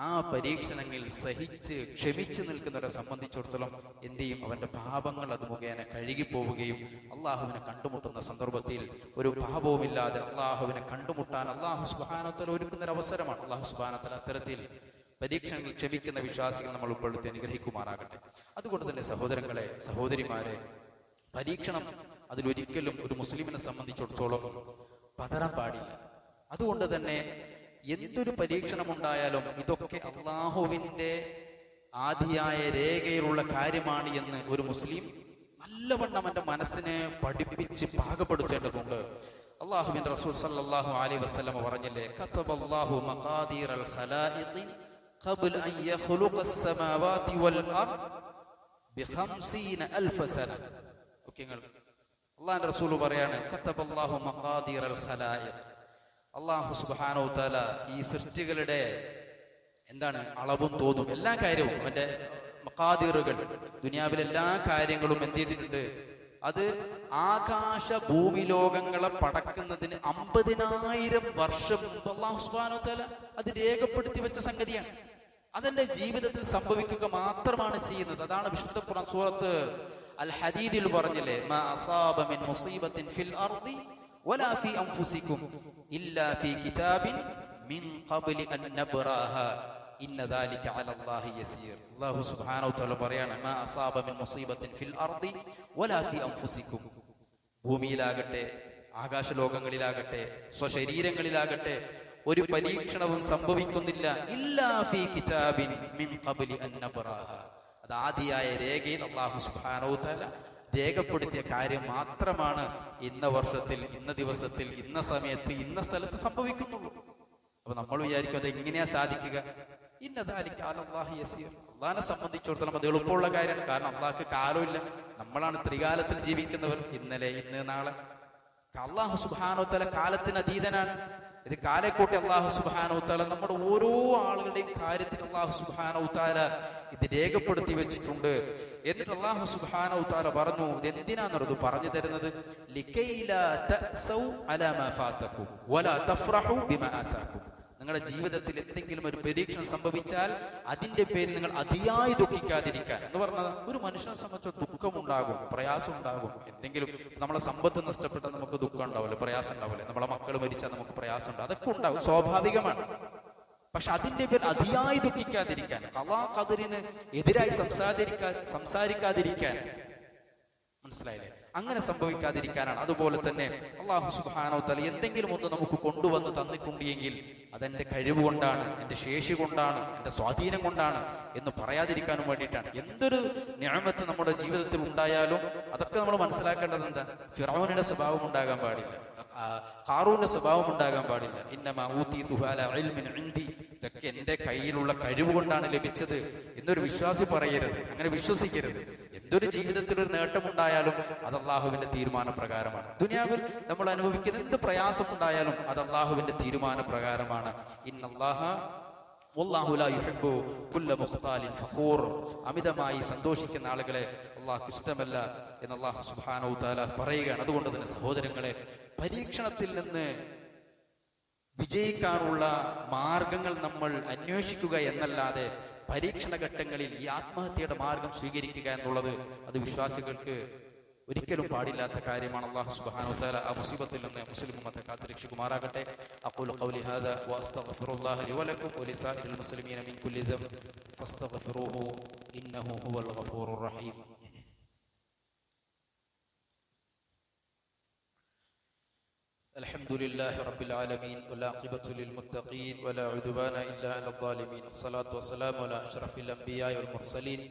ആ പരീക്ഷണങ്ങൾ സഹിച്ച് ക്ഷമിച്ചു നിൽക്കുന്നവരെ സംബന്ധിച്ചിടത്തോളം എന്ത് ചെയ്യും? അവന്റെ പാപങ്ങൾ അത് മുഖേന കഴുകിപ്പോവുകയും അള്ളാഹുവിനെ കണ്ടുമുട്ടുന്ന സന്ദർഭത്തിൽ ഒരു പാപവുമില്ലാതെ അള്ളാഹുവിനെ കണ്ടുമുട്ടാൻ അള്ളാഹു സുബ്ഹാനഹു വ തആല ഒരുക്കുന്ന ഒരു അവസരമാണ്. അള്ളാഹു സുബ്ഹാനഹു വ തആല അത്തരത്തിൽ പരീക്ഷണങ്ങൾ ക്ഷമിക്കുന്ന വിശ്വാസികൾ നമ്മൾ ഉൾപ്പെടുത്തി അനുഗ്രഹിക്കുമാറാകട്ടെ. അതുകൊണ്ട് തന്നെ സഹോദരങ്ങളെ, സഹോദരിമാരെ, പരീക്ഷണം അതിലൊരിക്കലും ഒരു മുസ്ലിമിനെ സംബന്ധിച്ചിടത്തോളം പതറാൻ പാടില്ല. അതുകൊണ്ട് തന്നെ എന്തൊരു പരീക്ഷണം ഉണ്ടായാലും ഇതൊക്കെ അള്ളാഹുവിന്റെ ആദിയായ രേഖയിലുള്ള കാര്യമാണ് എന്ന് ഒരു മുസ്ലിം നല്ലവണ്ണം അവന്റെ മനസ്സിനെ പഠിപ്പിച്ച് പാകപ്പെടുത്തേണ്ടതുണ്ട്. അള്ളാഹുവിന്റെ റസൂൽ സല്ലല്ലാഹു അലൈഹി വസല്ലം പറഞ്ഞില്ലേ, കതബല്ലാഹു മഖാദീറൽ ഖലായിഖി ഖബ്ല അൻ യഖ്ലുഖസ് സമാവാതി വൽ അർദ് ബി50,000 സന. അള്ളാഹുവിന്റെ റസൂൽ പറയാണ്, കതബല്ലാഹു മഖാദീറൽ ഖലായിഖ്, അള്ളാഹു സുബ്ഹാനഹു വ തആല ഈ സൃഷ്ടികളുടെ അളവും തോതും എല്ലാ കാര്യവും അവന്റെ മഖാദീറുകൾ, ദുനിയാവിലെ എല്ലാ കാര്യങ്ങളും എന്ത് ചെയ്തിട്ടുണ്ട്? അത് ആകാശ ഭൂമി ലോകങ്ങളെ പടക്കുന്നതിന് 50,000 വർഷം മുമ്പ് അള്ളാഹു സുബ്ഹാനഹു വ തആല അത് രേഖപ്പെടുത്തി വെച്ച സംഗതിയാണ്. അതെന്റെ ജീവിതത്തിൽ സംഭവിക്കുക മാത്രമാണ് ചെയ്യുന്നത്. അതാണ് വിശുദ്ധ ഖുർആൻ സൂറത്ത് അൽ ഹദീദിൽ പറഞ്ഞില്ലേ, മാ അസാബ മിൻ മുസീബത്തിൻ ഫിൽ അർദി വലാ ഫീ അൻഫുസികും ഇല്ലാ ഫീ കിതാബിൻ മിൻ ഖബ്ലി അൻ നബ്റാഹ ഇന്ന ദാലിക അലല്ലാഹി യസീർ. അല്ലാഹു സുബ്ഹാനഹു വ തആല പറയാണ്, മാ അസാബ മിൻ മുസീബത്തിൻ ഫിൽ അർദി വലാ ഫീ അൻഫുസികും, ഭൂമിയിലാകട്ടെ ആകാശലോകങ്ങളിലാകട്ടെ സ്വശരീരങ്ങളിലാകട്ടെ ഒരു പരീക്ഷണവും സംഭവിക്കുന്നില്ല ഇല്ലാ ഫീ കിതാബിൻ മിൻ ഖബ്ലി അൻ നബ്റാഹ, അത് ആദിയായ രേഖയിൽ അല്ലാഹു സുബ്ഹാനഹു വ തആല രേഖപ്പെടുത്തിയ കാര്യം മാത്രമാണ് ഇന്ന വർഷത്തിൽ ഇന്ന ദിവസത്തിൽ ഇന്ന സമയത്ത് ഇന്ന സ്ഥലത്ത് സംഭവിക്കുന്നുള്ളൂ. അപ്പൊ നമ്മൾ വിചാരിക്കും അത് എങ്ങനെയാ സാധിക്കുക? ഇന്ന ദാലിക അലല്ലാഹി യസീർ. അള്ളാഹിനെ സംബന്ധിച്ചിടത്തോളം അത് എളുപ്പമുള്ള കാര്യമാണ്. കാരണം അള്ളാഹ്ക്ക് കാലമില്ല. നമ്മളാണ് ത്രികാലത്തിൽ ജീവിക്കുന്നവർ. ഇന്നലെ, ഇന്ന്, നാളെ. അള്ളാഹു സുബ്ഹാനഹു വ തആല കാലത്തിന് അതീതനാണ്. ഇത് കാലക്കൂട്ടി അള്ളാഹു സുബ്ഹാനഹു വ തആല നമ്മുടെ ഓരോ ആളുകളുടെയും കാര്യത്തിൽ അള്ളാഹു സുബ്ഹാനഹു വ തആല ഇത് രേഖപ്പെടുത്തി വെച്ചിട്ടുണ്ട്. എന്നിട്ട് അള്ളാഹു സുബ്ഹാനഹു വ തആല പറഞ്ഞു, ഇതെന്തിനാണെന്നത് പറഞ്ഞു തരുന്നത്, ലികൈലാ തഅസൗ അലാ മാ ഫാതകും വലാ തഫ്റഹു ബിമാ ആതാകും. നിങ്ങളുടെ ജീവിതത്തിൽ എന്തെങ്കിലും ഒരു പരീക്ഷണം സംഭവിച്ചാൽ അതിന്റെ പേരിൽ നിങ്ങൾ അതിയായി ദുഃഖിക്കാതിരിക്കാൻ എന്ന് പറഞ്ഞത്. ഒരു മനുഷ്യനെ സംബന്ധിച്ച് ദുഃഖമുണ്ടാകും, പ്രയാസം ഉണ്ടാകും. എന്തെങ്കിലും നമ്മളെ സമ്പത്ത് നഷ്ടപ്പെട്ടാൽ നമുക്ക് ദുഃഖം ഉണ്ടാവില്ല, പ്രയാസം ഉണ്ടാവില്ല. നമ്മളെ മക്കൾ മരിച്ചാൽ നമുക്ക് പ്രയാസം ഉണ്ടാവും. അതൊക്കെ ഉണ്ടാകും, സ്വാഭാവികമാണ്. പക്ഷെ അതിന്റെ പേരിൽ അതിയായി ദുഃഖിക്കാതിരിക്കാൻ, ഖളാ ഖദറിന് എതിരായി സംസാരിക്കാതിരിക്കാൻ, മനസ്സിലായില്ലേ? അങ്ങനെ സംഭവിക്കാതിരിക്കാനാണ്. അതുപോലെ തന്നെ അല്ലാഹു സുബ്ഹാനഹു വ തആല എന്തെങ്കിലും ഒന്ന് നമുക്ക് കൊണ്ടുവന്ന് തന്നിട്ടുണ്ടെങ്കിൽ അതെന്റെ കഴിവ് കൊണ്ടാണ്, എന്റെ ശേഷി കൊണ്ടാണ്, എന്റെ സ്വാധീനം കൊണ്ടാണ് എന്ന് പറയാതിരിക്കാനും വേണ്ടിയിട്ടാണ്. എന്തൊരു നിഅമത്ത് നമ്മുടെ ജീവിതത്തിൽ ഉണ്ടായാലും അതൊക്കെ നമ്മൾ മനസ്സിലാക്കേണ്ടത് എന്താ? ഫിറഔനിന്റെ സ്വഭാവം ഉണ്ടാകാൻ പാടില്ല, ഖാറൂന്റെ സ്വഭാവം ഉണ്ടാകാൻ പാടില്ല. ഇന്നമാ ഊതീതുഹു അലാ ഇൽമിൻ ഇൻദി, ഇതൊക്കെ എന്റെ കയ്യിലുള്ള കഴിവ് കൊണ്ടാണ് ലഭിച്ചത് എന്നൊരു വിശ്വാസി പറയരുത്, അങ്ങനെ വിശ്വസിക്കരുത്. എന്തൊരു ജീവിതത്തിൽ ഒരു നേട്ടമുണ്ടായാലും അത് അള്ളാഹുവിന്റെ തീരുമാനപ്രകാരമാണ്. ദുനിയാവിൽ നമ്മൾ അനുഭവിക്കുന്ന എന്ത് പ്രയാസമുണ്ടായാലും അത് അള്ളാഹുവിന്റെ തീരുമാനപ്രകാരമാണ്. ഇന്നല്ലാഹ വല്ലാഹു ലാ യുഹിബ്ബു കുല്ല മുഖ്താലിൻ ഫഖൂർ, അമിതമായി സന്തോഷിക്കുന്ന ആളുകളെ അള്ളാഹു ഇഷ്ടമല്ല എന്ന് അള്ളാഹു സുബ്ഹാനഹു വ തആല പറയുകയാണ്. അതുകൊണ്ട് തന്നെ സഹോദരങ്ങളെ, പരീക്ഷണത്തിൽ നിന്ന് വിജയിക്കാനുള്ള മാർഗങ്ങൾ നമ്മൾ അന്വേഷിക്കുക എന്നല്ലാതെ പരീക്ഷണ ഘട്ടങ്ങളിൽ ഈ ആത്മഹത്യയുടെ മാർഗം സ്വീകരിക്കുക എന്നുള്ളത് അത് വിശ്വാസികൾക്ക് ഒരിക്കലും പാടില്ലാത്ത കാര്യമാണ്. അല്ലാഹു സുബ്ഹാനഹു വ തആല ആ മുസീബത്തിൽ നിന്ന് മുസ്ലിം ഉമ്മത്തെ കാത്തുരക്ഷിക്കുമാറാകട്ടെ. അഖൂലു ഖൗലി ഹാദാ വഅസ്തഗ്ഫിറുല്ലാഹ ലി വലക്കും വലിസാഇരിൽ മുസ്ലിമീന മിൻ കുല്ലി ദംബ് ഫസ്തഗ്ഫിറൂഹു ഇന്നഹു ഹുവൽ ഗഫൂറുർ റഹീം. الحمد لله رب العالمين والعاقبة للمتقين ولا عدوان إلا على الظالمين. الصلاة والسلام على أشرف الأنبياء والمرسلين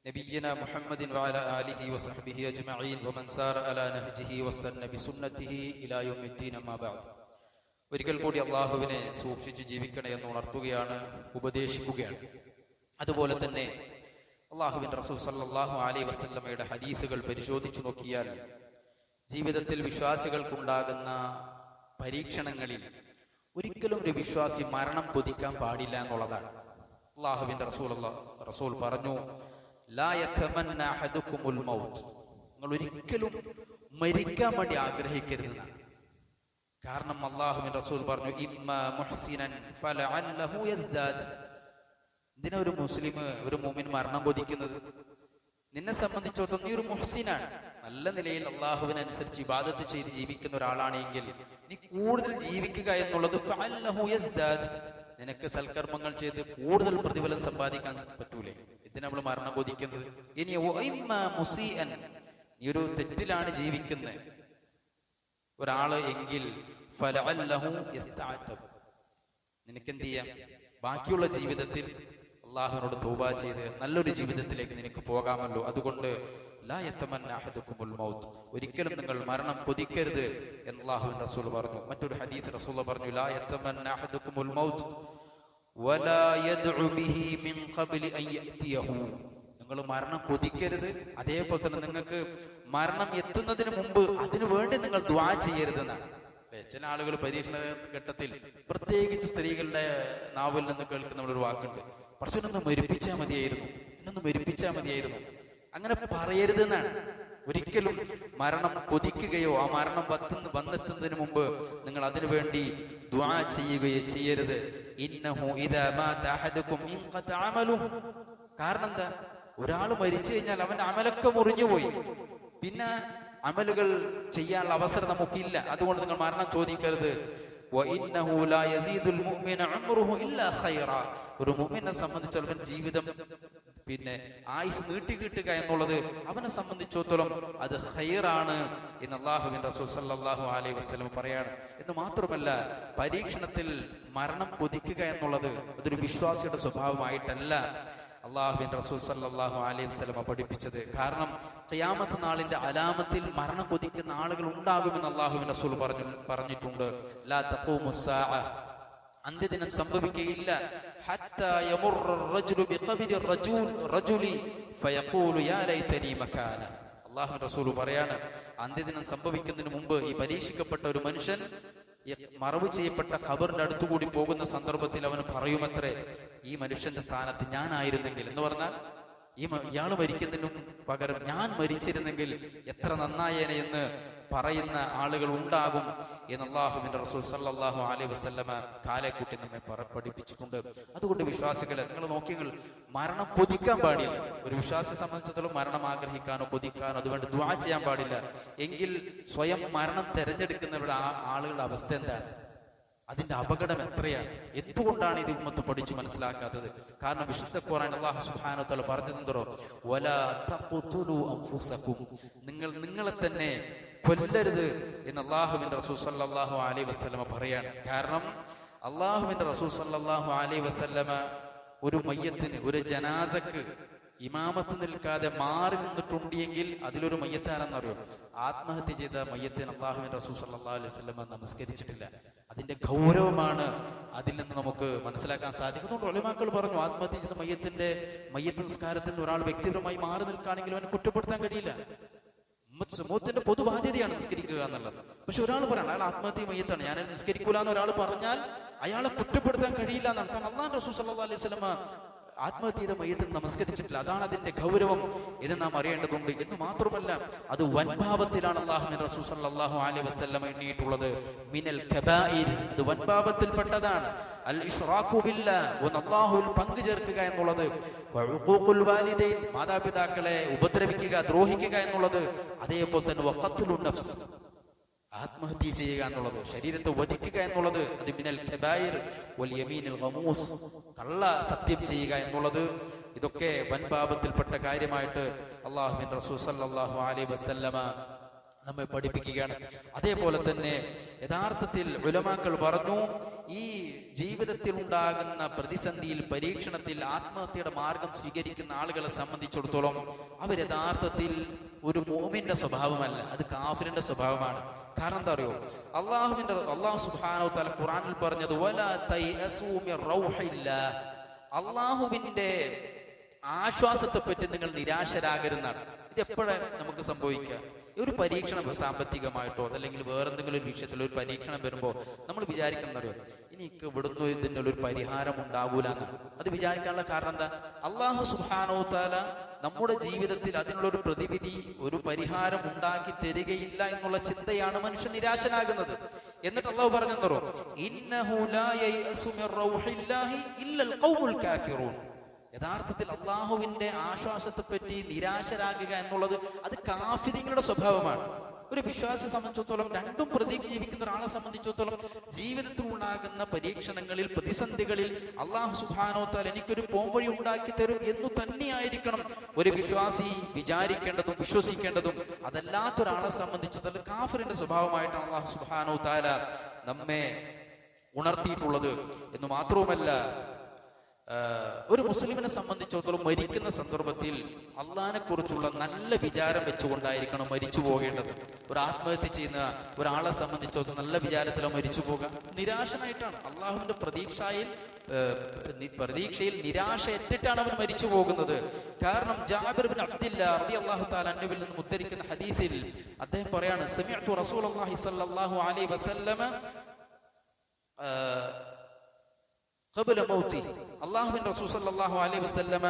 نبينا محمد وعلى آله وصحبه أجمعين ومن سار على نهجه واستنى بسنته إلى يوم الدين أما بعد. ഒരിക്കൽ കൂടി അള്ളാഹുവിനെ സൂക്ഷിച്ച് ജീവിക്കണേ എന്ന് ഉണർത്തുകയാണ്, ഉപദേശിക്കുകയാണ്. അതുപോലെ തന്നെ അള്ളാഹുവിന്റെ റസൂൽ സല്ലല്ലാഹു അലൈഹി വസല്ലമയുടെ ഹദീസുകൾ പരിശോധിച്ചു നോക്കിയാൽ ജീവിതത്തിൽ വിശ്വാസികൾക്കുണ്ടാകുന്ന പരീക്ഷണങ്ങളിൽ ഒരിക്കലും ഒരു വിശ്വാസി മരണം കൊതിക്കാൻ പാടില്ല എന്നുള്ളതാണ്. അള്ളാഹുവിന്റെ റസൂൽ പറഞ്ഞു, ലാ യതമന്ന അഹദുകുമുൽ മൗത്ത്, നിങ്ങൾ ഒരിക്കലും മരിക്കാൻ വേണ്ടി ആഗ്രഹിക്കരുതെന്നാണ്. കാരണം അല്ലാഹുവിന്റെ റസൂൽ പറഞ്ഞു ഇമ്മാ മുഹ്സിനൻ ഫലഅല്ലഹു യസ്ദാദ്. എന്തിനാ ഒരു മുസ്ലിം, ഒരു മുഅ്മിൻ മരണം കൊതിക്കുന്നത്? നിന്നെ സംബന്ധിച്ചിടത്തോളം നീ ഒരു മുഹ്സിനാണ്, നല്ല നിലയിൽ അള്ളാഹുവിനനുസരിച്ച് ഇബാദത്ത് ചെയ്ത് ജീവിക്കുന്ന ഒരാളാണെങ്കിൽ നീ കൂടുതൽ ജീവിക്കുക എന്നുള്ളത് ഫഅല്ലഹു യസ്ദാദ്. നിനക്ക് സൽക്കർമ്മങ്ങൾ ചെയ്ത് കൂടുതൽ പ്രതിഫലം സമ്പാദിക്കാൻ പറ്റൂലേ? ഇതിന് നമ്മൾ മരണം കൊതിക്കുന്നത്. ഇനി മുസീഅൻ, നീ ഒരു തെറ്റിലാണ് ജീവിക്കുന്നത് ഒരാള് എങ്കിൽ ഫലഅല്ലഹു യസ്തഅതബ്, നിനക്കെന്ത് ചെയ്യാം? ബാക്കിയുള്ള ജീവിതത്തിൽ അള്ളാഹുവിനോട് തൗബ ചെയ്ത് നല്ലൊരു ജീവിതത്തിലേക്ക് നിനക്ക് പോകാമല്ലോ. അതുകൊണ്ട് ലാ യതമന്ന അഹദുകുമുൽ മൗത്ത്, ഒരിക്കലും നിങ്ങൾ മരണം കൊതിക്കരുത് എന്ന് അല്ലാഹുവിന്റെ റസൂൽ പറഞ്ഞു. മറ്റൊരു ഹദീസ് റസൂൽ പറഞ്ഞു ലാ യതമന്ന അഹദുകുമുൽ മൗത്ത് വലാ യദ്ഉ ബിഹി മിൻ ഖബ്ലി അൻ യഅതിയഹു, നിങ്ങൾ മരണം കൊതിക്കരുത്, അതേപോലെ തന്നെ നിങ്ങൾക്ക് മരണം എത്തുന്നതിന് മുമ്പ് അതിനു വേണ്ടി നിങ്ങൾ ദുആ ചെയ്യരുതെന്നാണ്. ചില ആളുകൾ പരീക്ഷണ ഘട്ടത്തിൽ പ്രത്യേകിച്ച് സ്ത്രീകളുടെ നാവിൽ നിന്ന് കേൾക്കുന്ന ഒരു വാക്കുണ്ട്, പടച്ചോനൊന്ന് മരിപ്പിച്ചാൽ മതിയായിരുന്നു, എന്നൊന്ന് മരിപ്പിച്ചാൽ മതിയായിരുന്നു. അങ്ങനെ പറയരുതെന്നാണ്. ഒരിക്കലും മരണം കൊതിക്കുകയോ ആ മരണം വന്നെത്തുന്നതിന് മുമ്പ് നിങ്ങൾ അതിനു വേണ്ടി ദുആ ചെയ്യുകയോ ചെയ്യരുത്. ഇന്നഹു ഇദാ മാത അഹദുകും ഇൻഖത അമലുഹു, കാരണം എന്താ? ഒരാൾ മരിച്ചു കഴിഞ്ഞാൽ അവന്റെ അമലൊക്കെ മുറിഞ്ഞുപോയി, പിന്നെ അമലുകൾ ചെയ്യാനുള്ള അവസരം നമുക്കില്ല. അതുകൊണ്ട് നിങ്ങൾ മരണം ചോദിക്കരുത്. വഇന്നഹു ലാ യസീദുൽ മുഅ്മിന ഉംറുഹു ഇല്ലാ ഖൈറ, ഒരു മുഅ്മിനെ സംബന്ധിച്ചിടത്തോളം ജീവിതം പിന്നെ ആയുസ് നീട്ടിക്കിട്ടുക എന്നുള്ളത് അവനെ സംബന്ധിച്ചിടത്തോളം അത് ഖൈറാണ് എന്ന് അല്ലാഹുവിന്റെ റസൂൽ സല്ലല്ലാഹു അലൈഹി വസല്ലം പറയാണ്. എന്ന് മാത്രമല്ല, പരീക്ഷണത്തിൽ മരണം കൊതിക്കുക എന്നുള്ളത് അതൊരു വിശ്വാസിയുടെ സ്വഭാവമായിട്ടല്ല അല്ലാഹുവിന്റെ റസൂൽ സല്ലല്ലാഹു അലൈഹി വസല്ലം പഠിപ്പിച്ചത്. കാരണം ഖിയാമത്ത് നാളിന്റെ അലാമത്തിൽ മരണം കൊതിക്കുന്ന ആളുകൾ ഉണ്ടാകുമെന്ന് അല്ലാഹുവിന്റെ റസൂൽ പറഞ്ഞിട്ടുണ്ട്. ലാ തഖൂമുസ്സാഅ, അന്ത്യദിനം സംഭവിക്കുകയില്ല. ഹത്താ യമുറ റജുലു ബിഖബ്രി റജുലി ഫയഖൂലു യാ ലൈതനി മകാന. അല്ലാഹുവിന്റെ റസൂൽ പറയാണ്, അന്ത്യദിനം സംഭവിക്കുന്നതിന് മുമ്പ് ഈ പരീക്ഷിക്കപ്പെട്ട ഒരു മനുഷ്യൻ മറവ് ചെയ്യപ്പെട്ട ഖബറിന്റെ അടുത്തുകൂടി പോകുന്ന സന്ദർഭത്തിൽ അവന് പറയുമത്രേ, ഈ മനുഷ്യന്റെ സ്ഥാനത്ത് ഞാനായിരുന്നെങ്കിൽ, എന്ന് പറഞ്ഞാൽ ഇയാൾ മരിക്കുന്നതിനു പകരം ഞാൻ മരിച്ചിരുന്നെങ്കിൽ എത്ര നന്നായേനെ എന്ന് പറയുന്ന ആളുകൾ ഉണ്ടാകും എന്ന് അല്ലാഹുവിന്റെ റസൂൽ സല്ലല്ലാഹു അലൈഹി വസല്ലമ കാലേക്കൂട്ടി നമ്മെ പഠിപ്പിച്ചിട്ടുണ്ട്. അതുകൊണ്ട് വിശ്വാസികളെ, നിങ്ങൾ നോക്കിങ്ങൾ മരണം കൊതിക്കാൻ പാടില്ല. ഒരു വിശ്വാസിയെ സംബന്ധിച്ചിടത്തോളം മരണം ആഗ്രഹിക്കാനോ കൊതിക്കാനോ അതുകൊണ്ട് ദുആ ചെയ്യാൻ പാടില്ല. എങ്കിൽ സ്വയം മരണം തെരഞ്ഞെടുക്കുന്നവരുടെ ആളുകളുടെ അവസ്ഥ എന്താണ്? അതിന്റെ അപകടം എത്രയാണ്? എന്തുകൊണ്ടാണ് ഇത് ഉമ്മത്ത് പഠിച്ചു മനസ്സിലാക്കാത്തത്? കാരണം വിശുദ്ധ ഖുർആൻ അല്ലാഹു സുബ്ഹാനഹു വ തആല പറഞ്ഞതെന്തോ, വലാ തഖ്തുലു അൻഫുസകും, നിങ്ങൾ നിങ്ങളെ തന്നെ കൊല്ലരുത് എന്ന് അല്ലാഹുവിന്റെ റസൂൽ സല്ലല്ലാഹു അലൈഹി വസല്ലമ പറയാണ്. കാരണം അല്ലാഹുവിന്റെ റസൂൽ സല്ലല്ലാഹു അലൈഹി വസല്ലമ ഒരു മയ്യത്തിന്, ഒരു ജനാസക്ക് ഇമാമത്ത് നിൽക്കാതെ മാറി നിന്നിട്ടുണ്ടെങ്കിൽ അതിലൊരു മയ്യത്താരെന്നറിയോ? ആത്മഹത്യ ചെയ്ത മയ്യത്തിന് അല്ലാഹുവിന്റെ റസൂൽ സല്ലല്ലാഹു അലൈഹി വസല്ലമ നമസ്കരിച്ചിട്ടില്ല. അതിന്റെ ഗൗരവമാണ് അതിൽ നിന്ന് നമുക്ക് മനസ്സിലാക്കാൻ സാധിക്കുന്നത്. ഉലമാക്കൾ പറഞ്ഞു, ആത്മഹത്യ ചെയ്ത മയ്യത്ത് നിസ്കാരത്തിന് ഒരാൾ വ്യക്തിപരമായി മാറി നിൽക്കുകയാണെങ്കിൽ അവനെ കുറ്റപ്പെടുത്താൻ കഴിയില്ല. സമൂഹത്തിന്റെ പൊതുബാധ്യതയാണ് നിസ്കരിക്കുക എന്നുള്ളത്. പക്ഷെ ഒരാൾ പറയണം അയാൾ ആത്മഹത്യ മയ്യത്താണ്, ഞാൻ നിസ്കരിക്കൂല എന്ന് ഒരാൾ പറഞ്ഞാൽ അയാളെ കുറ്റപ്പെടുത്താൻ കഴിയില്ല എന്നാണ്. കാരണം അല്ലാഹുവിന്റെ റസൂൽ സല്ലല്ലാഹു അലൈഹി വസല്ലമ ആത്മഹത്യ ചെയ്ത മയ്യത്തിന് നമസ്കരിച്ചിട്ടില്ല. അതാണ് അതിന്റെ ഗൗരവം എന്ന് നാം അറിയേണ്ടതുണ്ട്. എന്ന് മാത്രമല്ല, അത് വൻപാപത്തിലാണ് അല്ലാഹുവിന്റെ റസൂൽ സല്ലല്ലാഹു അലൈഹി വസല്ലം എണ്ണിയിട്ടുള്ളത്. മിനൽ കബായിർ, അത് വൻപാപത്തിൽപ്പെട്ടതാണ്. അൽ ഇശ്റാഖു ബില്ലാഹ്, അല്ലാഹുവിൽ പങ്കു ചേർക്കുക എന്നുള്ളത്. വഉഖൂഖുൽ വാലിദൈൻ, മാതാപിതാക്കളെ ഉപദ്രവിക്കുക, ദ്രോഹിക്കുക എന്നുള്ളത്. അതേപോലെ തന്നെ വഖത്ലുൻ നഫ്സ്, ആത്മഹത്യ ചെയ്യുക എന്നുള്ളത്, ശരീരത്തെ വധിക്കുക എന്നുള്ളത്. അത് മിനൽ കബായിർ വൽ യമീനുൽ ഗമൂസ്, കള്ള സത്യം ചെയ്യുക എന്നുള്ളത്. ഇതൊക്കെ വൻപാപത്തിൽപ്പെട്ട കാര്യമായിട്ട് അല്ലാഹുവിന്റെ റസൂൽ സല്ലല്ലാഹു അലൈഹി വസല്ലമ നമ്മെ പഠിപ്പിക്കുകയാണ്. അതേപോലെ തന്നെ യഥാർത്ഥത്തിൽ ഉലമാക്കൾ പറഞ്ഞു, ഈ ജീവിതത്തിൽ ഉണ്ടാകുന്ന പ്രതിസന്ധിയിൽ, പരീക്ഷണത്തിൽ ആത്മഹത്യയുടെ മാർഗം സ്വീകരിക്കുന്ന ആളുകളെ സംബന്ധിച്ചിടത്തോളം അവർ യഥാർത്ഥത്തിൽ ഒരു മുഅ്മിന്റെ സ്വഭാവമല്ല, അത് കാഫിറിന്റെ സ്വഭാവമാണ്. കാരണം എന്താ അറിയോ? അല്ലാഹു സുബ്ഹാനഹു വ തആല ഖുർആനിൽ പറഞ്ഞത് വലാ തൈഅസൂ മിർ റൗഹില്ലാഹ്, അല്ലാഹുവിന്റെ ആശ്വാസത്തെ പറ്റി നിങ്ങൾ നിരാശരാകരുതെന്നാണ്. ഇത് എപ്പോഴാണ് നമുക്ക് സംഭവിക്കുക? ഒരു പരീക്ഷണം, സാമ്പത്തികമായിട്ടോ അതല്ലെങ്കിൽ വേറെന്തെങ്കിലും ഒരു വിഷയത്തിൽ ഒരു പരീക്ഷണം വരുമ്പോൾ നമ്മൾ വിചാരിക്കുന്നറിയോ, എനിക്ക് ഇവിടുന്ന് ഇതിനുള്ള ഒരു പരിഹാരം ഉണ്ടാവൂല എന്നാണ്. അത് വിചാരിക്കാനുള്ള കാരണം എന്താ? അല്ലാഹു സുബ്ഹാനഹു വ തആല നമ്മുടെ ജീവിതത്തിൽ അതിനുള്ള ഒരു പ്രതിവിധി, ഒരു പരിഹാരം ഉണ്ടാക്കി തരികയില്ല എന്നുള്ള ചിന്തയാണ് മനുഷ്യൻ നിരാശനാകുന്നത്. എന്നിട്ട് അള്ളാഹു പറഞ്ഞെന്നോ, ഇന്നഹു ലാ യയഅസു മിർ റൗഹില്ലാഹി ഇല്ലൽ ഖൗമുൽ കാഫിറൂൻ. യഥാർത്ഥത്തിൽ അള്ളാഹുവിന്റെ ആശ്വാസത്തെ പറ്റി നിരാശരാകുക എന്നുള്ളത് അത് കാഫിറുകളുടെ സ്വഭാവമാണ്. ഒരു വിശ്വാസിയെ സംബന്ധിച്ചിടത്തോളം, രണ്ടും പ്രതീക്ഷ ജീവിക്കുന്ന ഒരാളെ സംബന്ധിച്ചിടത്തോളം, ജീവിതത്തിൽ ഉണ്ടാകുന്ന പരീക്ഷണങ്ങളിൽ, പ്രതിസന്ധികളിൽ അള്ളാഹു സുബ്ഹാനഹു വ തആല എനിക്കൊരു പോംവഴി ഉണ്ടാക്കി തരും എന്നു തന്നെയായിരിക്കണം ഒരു വിശ്വാസി വിചാരിക്കേണ്ടതും വിശ്വസിക്കേണ്ടതും. അതല്ലാത്തൊരാളെ സംബന്ധിച്ചിടത്തോളം കാഫിറിന്റെ സ്വഭാവമായിട്ടാണ് അള്ളാഹു സുബ്ഹാനഹു വ തആല നമ്മെ ഉണർത്തിയിട്ടുള്ളത്. എന്ന് മാത്രവുമല്ല, ഒരു മുസ്ലിമിനെ സംബന്ധിച്ചിടത്തോളം മരിക്കുന്ന സന്ദർഭത്തിൽ അള്ളാഹിനെ കുറിച്ചുള്ള നല്ല വിചാരം വെച്ചുകൊണ്ടായിരിക്കണം മരിച്ചു പോകേണ്ടത്. ഒരു ആത്മഹത്യ ചെയ്യുന്ന ഒരാളെ സംബന്ധിച്ചിടത്തോളം നല്ല വിചാരത്തിലാണ് മരിച്ചു പോകുക. നിരാശനായിട്ടാണ്, അള്ളാഹുവിന്റെ പ്രതീക്ഷയിൽ നിരാശ ഏറ്റിട്ടാണ് അവൻ മരിച്ചു പോകുന്നത്. കാരണം ജാബിർ ബിൻ അബ്ദില്ലാ റളിയല്ലാഹു തആല അൻഹുവിൽ നിന്ന് ഉദ്ധരിക്കുന്ന ഹദീസിൽ അദ്ദേഹം പറയാണ്, സമിഅ്തു റസൂലുള്ളാഹി സ്വല്ലല്ലാഹു അലൈഹി വസല്ലമ ഖബല മൗതി, അല്ലാഹുവിന്റെ റസൂൽ സല്ലല്ലാഹു അലൈഹി വസല്ലമ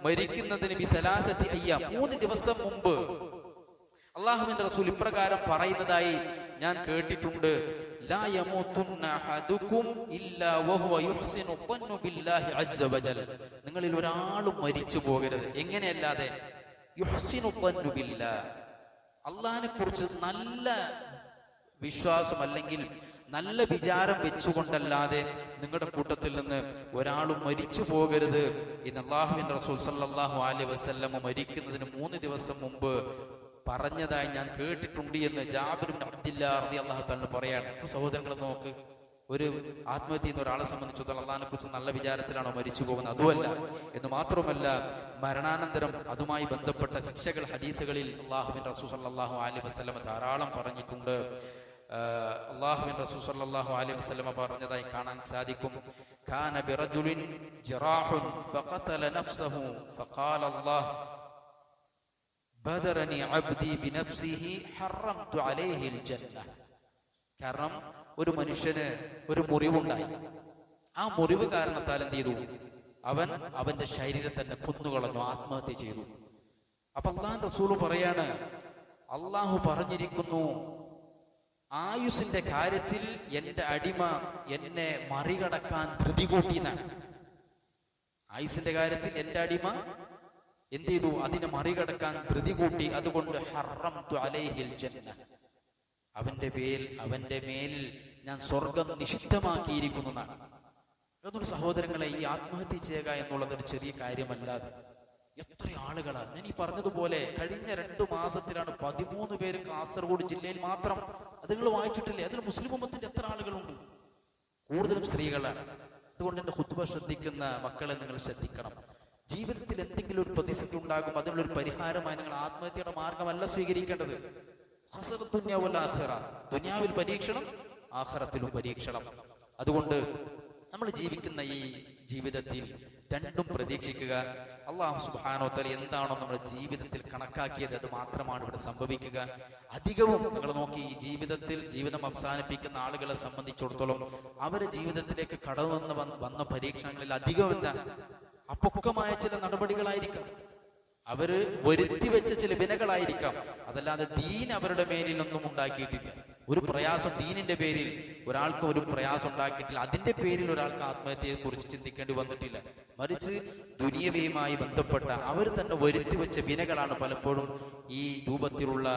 മരിക്കുന്നതിന് ബി തലാസതി അയ്യാം, 3 ദിവസം മുമ്പ് അല്ലാഹുവിന്റെ റസൂൽ ഇപ്രകാരം പറയുന്നതായി ഞാൻ കേട്ടിട്ടുണ്ട്. ലാ യമൂതുന്ന അഹദുകും ഇല്ലാ വഹുവ യുഹ്സിനു ظن ബില്ലാഹി അസ്സ വജൽ. നിങ്ങളിൽ ഒരാളും മരിച്ചു പോകരുത്. എങ്ങനെയല്ലാതെ? യുഹ്സിനു ظن ബില്ലാഹ്, അല്ലാഹുവിനെ കുറിച്ച് നല്ല വിശ്വാസം അല്ലെങ്കിൽ നല്ല വിചാരം വെച്ചുകൊണ്ടല്ലാതെ നിങ്ങളുടെ കൂട്ടത്തിൽ നിന്ന് ഒരാളും മരിച്ചു പോകരുത് എന്ന് അല്ലാഹുവിന്റെ റസൂൽ സല്ലല്ലാഹു അലൈഹി വസല്ലം മരിക്കുന്നതിന് 3 ദിവസം മുമ്പ് പറഞ്ഞതായി ഞാൻ കേട്ടിട്ടുണ്ട് എന്ന് ജാബിർ ബിൻ അബ്ദില്ലാ റളിയല്ലാഹു തആല പറയാണ്. സഹോദരങ്ങൾ നോക്ക്, ഒരു ആത്മഹത്യ ചെയ്യുന്ന ഒരാളെ സംബന്ധിച്ചിടത്തോളം അള്ളാഹിനെ കുറിച്ച് നല്ല വിചാരത്തിലാണോ മരിച്ചു പോകുന്നത്? അതുമല്ല. എന്ന് മാത്രമല്ല, മരണാനന്തരം അതുമായി ബന്ധപ്പെട്ട ശിക്ഷകൾ ഹദീസുകളിൽ അല്ലാഹുവിന്റെ റസൂൽ സല്ലല്ലാഹു അലൈഹി വസല്ലം ധാരാളം പറഞ്ഞിട്ടുണ്ട്. അല്ലാഹുവിന്റെ റസൂൽ സല്ലല്ലാഹു അലൈഹി വസല്ലം പറഞ്ഞതായി കാണാൻ സാധിക്കും. കാന ബിറജുലിൻ ജറാഹുൻ ഫഖതല നഫ്സഹു ഫഖാല അല്ലാഹ് ബദറനി അബ്ദി ബിനഫ്സിഹി ഹറംതു അലൈഹിൽ ജന്ന. കാരണം ഒരു മനുഷ്യന് ഒരു മുറിവുണ്ടായി. ആ മുറിവ് കാരണത്താൽ എന്ത് ചെയ്തു? അവന്റെ ശരീരം തന്നെ കൊന്നുകളഞ്ഞു, ആത്മഹത്യ ചെയ്തു. അപ്പൊ അല്ലാഹുവിന്റെ റസൂൽ പറയാണ്, അള്ളാഹു പറഞ്ഞിരിക്കുന്നു, ആയുസിന്റെ കാര്യത്തിൽ എന്റെ അടിമ എന്നെ മറികടക്കാൻ ധൃതി കൂട്ടിയെന്നാണ്. ആയുസിന്റെ കാര്യത്തിൽ എന്റെ അടിമ എന്ത് ചെയ്തു? അതിനെ മറികടക്കാൻ ധൃതി കൂട്ടി. അതുകൊണ്ട് ഹറംതു അലൈഹിൽ ജന്ന, അവന്റെ മേലിൽ ഞാൻ സ്വർഗം നിഷിദ്ധമാക്കിയിരിക്കുന്നു. അതൊരു സഹോദരങ്ങളെ, ഈ ആത്മഹത്യ ചെയ്യുക എന്നുള്ളത് ഒരു ചെറിയ കാര്യമല്ലാതെ എത്ര ആളുകളാണ്. ഞാൻ ഈ പറഞ്ഞതുപോലെ കഴിഞ്ഞ 2 മാസത്തിലാണ് 13 പേര് കാസർഗോഡ് ജില്ലയിൽ മാത്രം. അത് നിങ്ങൾ വായിച്ചിട്ടില്ലേ? അതിൽ മുസ്ലിം ഉമ്മത്തിന്റെ എത്ര ആളുകളുണ്ട്? കൂടുതലും സ്ത്രീകളാണ്. അതുകൊണ്ട് എന്റെ ഖുത്ബ ശ്രദ്ധിക്കുന്ന മക്കളെ നിങ്ങൾ ശ്രദ്ധിക്കണം. ജീവിതത്തിൽ എന്തെങ്കിലും ഒരു പ്രതിസന്ധി ഉണ്ടാകും, അതിനുള്ളൊരു പരിഹാരമായി നിങ്ങൾ ആത്മഹത്യയുടെ മാർഗമല്ല സ്വീകരിക്കേണ്ടത്. ദുനിയാവിൽ പരീക്ഷണം, ആഖിറത്തിലും പരീക്ഷണം. അതുകൊണ്ട് നമ്മൾ ജീവിക്കുന്ന ഈ ജീവിതത്തിൽ രണ്ടും പ്രതീക്ഷിക്കുക. അല്ലാഹു സുബ്ഹാനഹു വ തആല എന്താണോ നമ്മുടെ ജീവിതത്തിൽ കണക്കാക്കിയത് അത് മാത്രമാണ് ഇവിടെ സംഭവിക്കുക. അധികവും നിങ്ങൾ നോക്കി, ഈ ജീവിതം അവസാനിപ്പിക്കുന്ന ആളുകളെ സംബന്ധിച്ചിടത്തോളം അവരുടെ ജീവിതത്തിലേക്ക് കടന്നു വന്ന പരീക്ഷണങ്ങളിൽ അധികം എന്താ? അപക്വമായ ചില നടപടികളായിരിക്കാം, അവര് വരുത്തി വെച്ച ചില വിനകളായിരിക്കാം. അതല്ലാതെ ദീൻ അവരുടെ മേലിലൊന്നും ഉണ്ടാക്കിയിട്ടില്ല. ഒരു പ്രയാസം ദീനിന്റെ പേരിൽ ഒരാൾക്ക് ഒരു പ്രയാസം ഉണ്ടാക്കിയിട്ടില്ല. അതിന്റെ പേരിൽ ഒരാൾക്ക് ആത്മഹത്യയെ കുറിച്ച് ചിന്തിക്കേണ്ടി വന്നിട്ടില്ല. മറിച്ച് ദുനിയവയുമായി ബന്ധപ്പെട്ട അവർ തന്നെ വരുത്തി വെച്ച വിനകളാണ് പലപ്പോഴും ഈ രൂപത്തിലുള്ള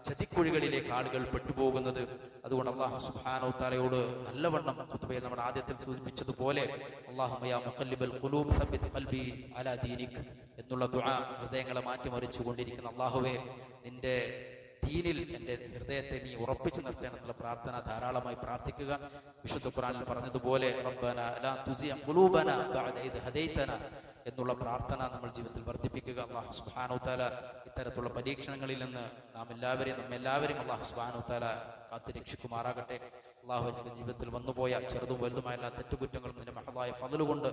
ചതിക്കുഴികളിലേക്ക് ആളുകൾ പെട്ടുപോകുന്നത്. അതുകൊണ്ട് അല്ലാഹു സുബ്ഹാനഹു തആലയോട് നല്ലവണ്ണം ഖുത്ബയിൽ നമ്മുടെ ആദ്യത്തിൽ സൂചിപ്പിച്ചതുപോലെ അല്ലാഹുമ്മ യാ മുഖല്ലിബൽ ഖുലൂബ് സബ്ബിത് ഖൽബി അലാ ദീനിക് എന്നുള്ള ദുആ ഹൃദയങ്ങളെ മാറ്റിമറിച്ചു കൊണ്ടിരിക്കുന്ന അല്ലാഹുവേ, നിന്റെ ദീനിൽ എന്റെ ഹൃദയത്തെ നീ ഉറപ്പിച്ചു നിർത്തണമെന്നുള്ള പ്രാർത്ഥന ധാരാളമായി പ്രാർത്ഥിക്കുക. വിശുദ്ധ ഖുർആനിൽ പറഞ്ഞതുപോലെ റബ്ബനാ ലാ തുസിഅ ഖുലൂബനാ ബഅദ ഇദ് ഹദൈതനാ എന്നുള്ള പ്രാർത്ഥന നമ്മൾ ജീവിതത്തിൽ വർദ്ധിപ്പിക്കുക. അല്ലാഹു സുബ്ഹാനഹു തആല ഇത്തരത്തിലുള്ള പരീക്ഷണങ്ങളിൽ നിന്ന് നമ്മെല്ലാവരെയും അല്ലാഹു സുബ്ഹാനഹു തആല കാത്തുരക്ഷിക്കുമാറാകട്ടെ. അല്ലാഹു ഞങ്ങളുടെ ജീവിതത്തിൽ വന്നുപോയ ചെറുതും വലുതുമായ എല്ലാ തെറ്റുകുറ്റങ്ങളും നിന്റെ മഹദായ ഫള് കൊണ്ട്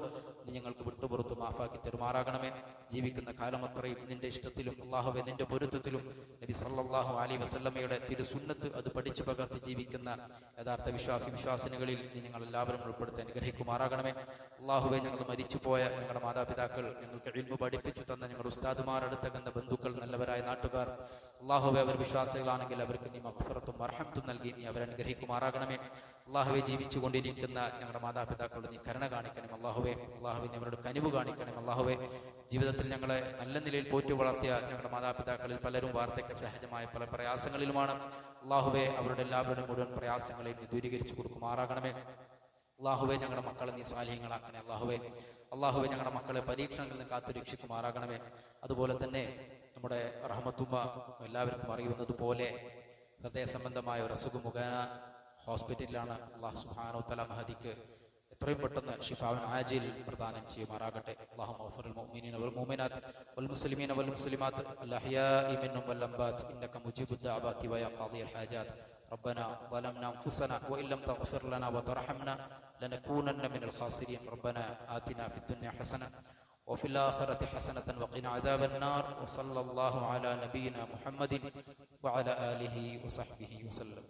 നീ ഞങ്ങൾക്ക് വിട്ടുപുറത്ത് മാഫാക്കി തെരുമാറാകണമേ. ജീവിക്കുന്ന കാലമത്രയും നിന്റെ ഇഷ്ടത്തിലും അല്ലാഹുവേ നിന്റെ പൊരുത്തത്തിലും നബി സല്ലല്ലാഹു അലൈഹി വസല്ലമയുടെ തിരുസുന്നത്ത് അത് പഠിച്ചു പകർത്തി ജീവിക്കുന്ന യഥാർത്ഥ വിശ്വാസിനികളിൽ നീ ഞങ്ങൾ എല്ലാവരും ഉൾപ്പെടുത്തി അനുഗ്രഹിക്കുമാറാകണമേ. അള്ളാഹുവെ, ഞങ്ങൾ മരിച്ചുപോയ ഞങ്ങളുടെ മാതാപിതാക്കൾ, ഞങ്ങൾക്ക് ഇൽമു പഠിപ്പിച്ചു തന്ന ഞങ്ങളുടെ ഉസ്താദുമാർ, അടുത്തകന്ന ബന്ധുക്കൾ, നല്ലവരായ നാട്ടുകാർ, അള്ളാഹുവെ അവർ വിശ്വാസികളാണെങ്കിൽ അവർക്ക് നീ മഗ്ഫിറത്തും മർഹമത്തും നൽകി നീ അവരെ അനുഗ്രഹിക്കുമാറാകണമേ. അള്ളാഹുവെ, ജീവിച്ചു കൊണ്ടിരിക്കുന്ന ഞങ്ങളുടെ മാതാപിതാക്കളോട് നീ കരുണ കാണിക്കണം അള്ളാഹുവെ. അള്ളാഹുവെ, നീ അവരുടെ കനിവ് കാണിക്കണം അള്ളാഹുവെ. ജീവിതത്തിൽ ഞങ്ങളെ നല്ല നിലയിൽ പോറ്റി വളർത്തിയ ഞങ്ങളുടെ മാതാപിതാക്കളിൽ പലരും വാർദ്ധക്യ സഹജമായ പല പ്രയാസങ്ങളിലുമാണ്. അള്ളാഹുവെ, അവരുടെ എല്ലാവരുടെയും മുഴുവൻ പ്രയാസങ്ങളെയും നീ ദൂരീകരിച്ചു കൊടുക്കുമാറാകണമേ. അള്ളാഹുവെ, ഞങ്ങളുടെ മക്കളെ നീ സ്വാലിഹ്യങ്ങളാക്കണേ അള്ളാഹുവെ. അള്ളാഹുവെ, ഞങ്ങളുടെ മക്കളെ പരീക്ഷണങ്ങളിൽ നിന്ന് കാത്തു രക്ഷിക്കുമാറാകണമേ. അതുപോലെ തന്നെ നമ്മുടെ റഹ്മത്തുമ്മ എല്ലാവർക്കും അറിയുന്നത് പോലെ ഹൃദയ സംബന്ധമായ ഒരു അസുഖം മുഖേന ഹോസ്പിറ്റലിലാണ്. അള്ളാഹു സുബ്ഹാനഹു വ തആല മഹദിക്ക് എത്രയും പെട്ടെന്ന് ഷിഫാഉൻ ആജിൽ പ്രദാനം ചെയ്യുമാറാകട്ടെ. അല്ലാഹുമ്മ ഗഫിറിൽ മുഅ്മിനീന വൽ മുഅ്മിനാത്ത് വൽ മുസ്ലിമീന വൽ മുസ്ലിമാത്ത് അൽ അഹ്യാഇ മിൻഹും വൽ അംവാത്ത് ഇന്നക മുജീബുദ് ദഅവാതി വ യാ ഖാദിയൽ ഹാജാത്ത്. ربنا ظلمنا أنفسنا وإن لم تغفر لنا وترحمنا لنكونن من الخاسرين. ربنا آتنا في الدنيا حسنة وفي الآخرة حسنة وقنا عذاب النار. وصلى الله على نبينا محمد وعلى آله وصحبه وسلم.